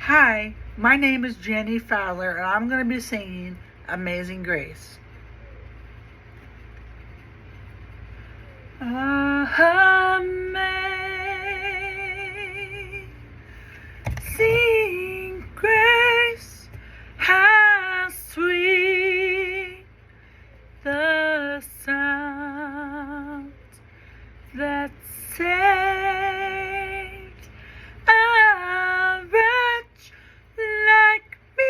Hi, my name is Jenny Fowler, and I'm going to be singing Amazing Grace. Amazing Grace, how sweet the sound that saved a wretch like me.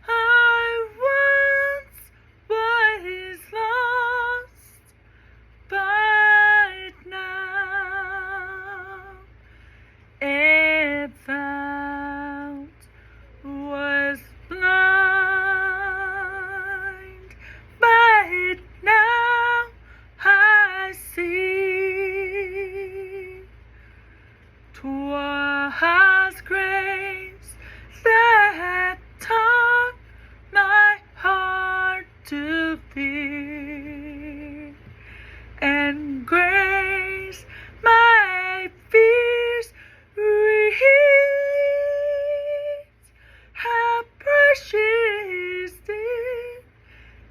I once was lost, but now am found. Was blind, but now I see. 'Twas grace that taught my heart to fear, and grace my fears relieved. How precious did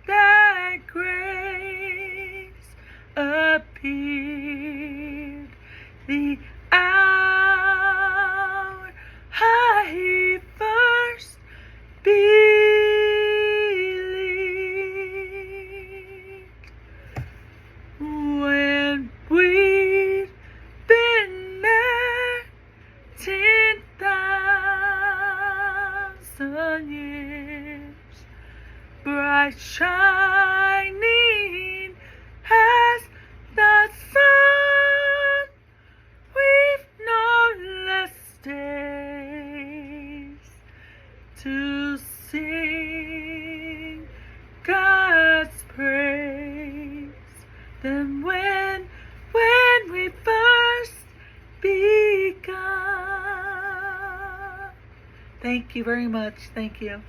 that grace appear, the hour I first believed. When we'd been there 10,000 years, bright shining as the sun, we've no less days to sing God's praise than when we first begun. Thank you very much. Thank you.